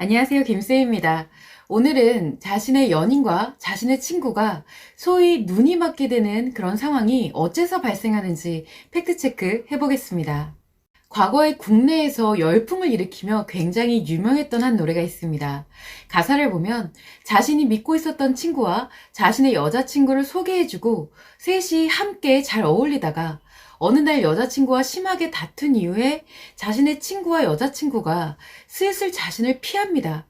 안녕하세요, 김쌤입니다. 오늘은 자신의 연인과 자신의 친구가 소위 눈이 맞게 되는 그런 상황이 어째서 발생하는지 팩트체크 해보겠습니다. 과거에 국내에서 열풍을 일으키며 굉장히 유명했던 한 노래가 있습니다. 가사를 보면 자신이 믿고 있었던 친구와 자신의 여자친구를 소개해주고 셋이 함께 잘 어울리다가 어느 날 여자친구와 심하게 다툰 이후에 자신의 친구와 여자친구가 슬슬 자신을 피합니다.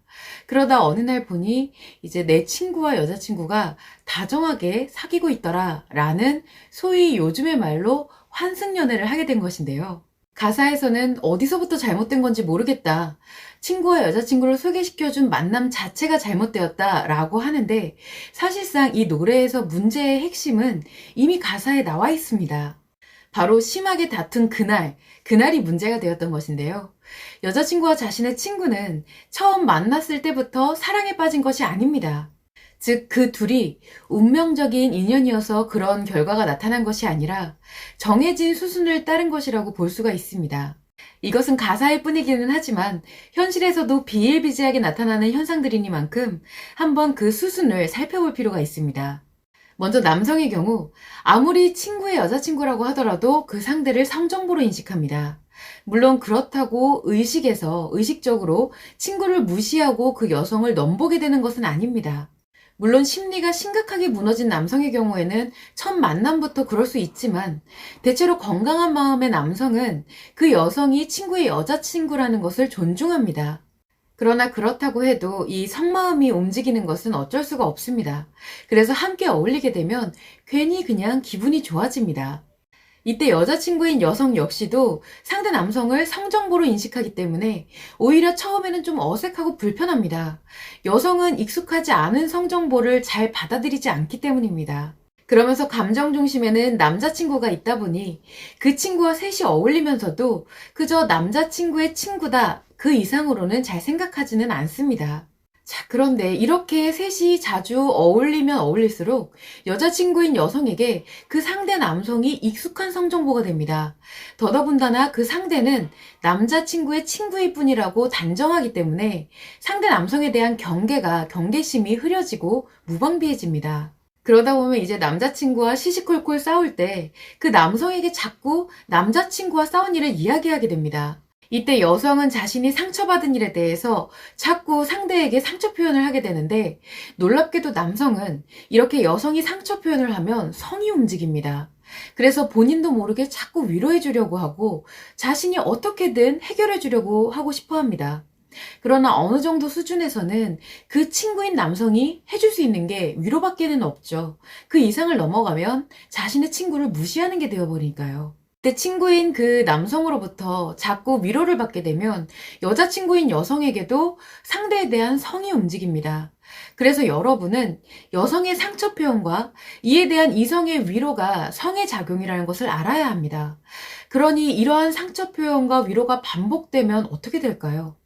그러다 어느 날 보니 이제 내 친구와 여자친구가 다정하게 사귀고 있더라 라는 소위 요즘의 말로 환승연애를 하게 된 것인데요. 가사에서는 어디서부터 잘못된 건지 모르겠다. 친구와 여자친구를 소개시켜준 만남 자체가 잘못되었다 라고 하는데 사실상 이 노래에서 문제의 핵심은 이미 가사에 나와 있습니다. 바로 심하게 다툰 그날이 문제가 되었던 것인데요. 여자친구와 자신의 친구는 처음 만났을 때부터 사랑에 빠진 것이 아닙니다. 즉, 그 둘이 운명적인 인연이어서 그런 결과가 나타난 것이 아니라 정해진 수순을 따른 것이라고 볼 수가 있습니다. 이것은 가사일 뿐이기는 하지만 현실에서도 비일비재하게 나타나는 현상들이니만큼 한번 그 수순을 살펴볼 필요가 있습니다. 먼저 남성의 경우 아무리 친구의 여자친구라고 하더라도 그 상대를 성정보로 인식합니다. 물론 그렇다고 의식적으로 친구를 무시하고 그 여성을 넘보게 되는 것은 아닙니다. 물론 심리가 심각하게 무너진 남성의 경우에는 첫 만남부터 그럴 수 있지만 대체로 건강한 마음의 남성은 그 여성이 친구의 여자친구라는 것을 존중합니다. 그러나 그렇다고 해도 이 성마음이 움직이는 것은 어쩔 수가 없습니다. 그래서 함께 어울리게 되면 괜히 그냥 기분이 좋아집니다. 이때 여자친구인 여성 역시도 상대 남성을 성정보로 인식하기 때문에 오히려 처음에는 좀 어색하고 불편합니다. 여성은 익숙하지 않은 성정보를 잘 받아들이지 않기 때문입니다. 그러면서 감정 중심에는 남자친구가 있다 보니 그 친구와 셋이 어울리면서도 그저 남자친구의 친구다 그 이상으로는 잘 생각하지는 않습니다. 자, 그런데 이렇게 셋이 자주 어울리면 어울릴수록 여자친구인 여성에게 그 상대 남성이 익숙한 성정보가 됩니다. 더더군다나 그 상대는 남자친구의 친구일 뿐이라고 단정하기 때문에 상대 남성에 대한 경계심이 흐려지고 무방비해집니다. 그러다 보면 이제 남자친구와 시시콜콜 싸울 때 그 남성에게 자꾸 남자친구와 싸운 일을 이야기하게 됩니다. 이때 여성은 자신이 상처받은 일에 대해서 자꾸 상대에게 상처 표현을 하게 되는데 놀랍게도 남성은 이렇게 여성이 상처 표현을 하면 성이 움직입니다. 그래서 본인도 모르게 자꾸 위로해 주려고 하고 자신이 어떻게든 해결해 주려고 하고 싶어 합니다. 그러나 어느 정도 수준에서는 그 친구인 남성이 해줄 수 있는 게 위로밖에는 없죠. 그 이상을 넘어가면 자신의 친구를 무시하는 게 되어버리니까요. 그때 친구인 그 남성으로부터 자꾸 위로를 받게 되면 여자친구인 여성에게도 상대에 대한 성이 움직입니다. 그래서 여러분은 여성의 상처 표현과 이에 대한 이성의 위로가 성의 작용이라는 것을 알아야 합니다. 그러니 이러한 상처 표현과 위로가 반복되면 어떻게 될까요?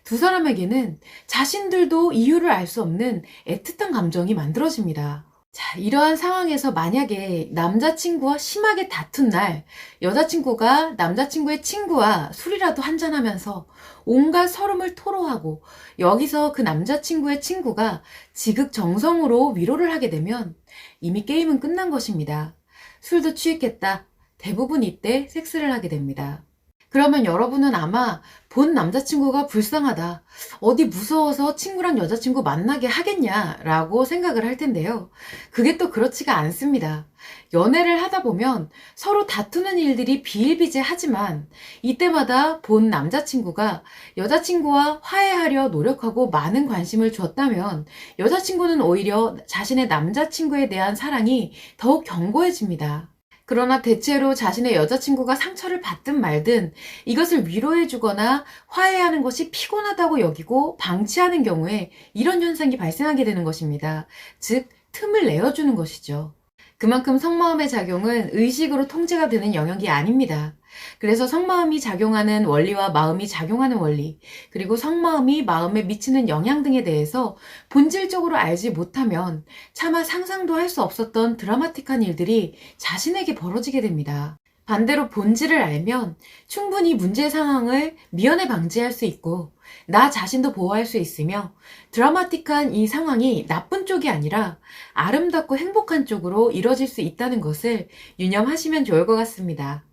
두 사람에게는 자신들도 이유를 알 수 없는 애틋한 감정이 만들어집니다. 자, 이러한 상황에서 만약에 남자친구와 심하게 다툰 날 여자친구가 남자친구의 친구와 술이라도 한잔하면서 온갖 서름을 토로하고 여기서 그 남자친구의 친구가 지극정성으로 위로를 하게 되면 이미 게임은 끝난 것입니다. 술도 취했겠다. 대부분 이때 섹스를 하게 됩니다. 그러면 여러분은 아마 본 남자친구가 불쌍하다. 어디 무서워서 친구랑 여자친구 만나게 하겠냐라고 생각을 할 텐데요. 그게 또 그렇지가 않습니다. 연애를 하다 보면 서로 다투는 일들이 비일비재하지만 이때마다 본 남자친구가 여자친구와 화해하려 노력하고 많은 관심을 줬다면 여자친구는 오히려 자신의 남자친구에 대한 사랑이 더욱 견고해집니다. 그러나 대체로 자신의 여자친구가 상처를 받든 말든 이것을 위로해주거나 화해하는 것이 피곤하다고 여기고 방치하는 경우에 이런 현상이 발생하게 되는 것입니다. 즉, 틈을 내어주는 것이죠. 그만큼 속마음의 작용은 의식으로 통제가 되는 영역이 아닙니다. 그래서 속마음이 작용하는 원리와 마음이 작용하는 원리, 그리고 속마음이 마음에 미치는 영향 등에 대해서 본질적으로 알지 못하면 차마 상상도 할 수 없었던 드라마틱한 일들이 자신에게 벌어지게 됩니다. 반대로 본질을 알면 충분히 문제 상황을 미연에 방지할 수 있고 나 자신도 보호할 수 있으며 드라마틱한 이 상황이 나쁜 쪽이 아니라 아름답고 행복한 쪽으로 이뤄질 수 있다는 것을 유념하시면 좋을 것 같습니다.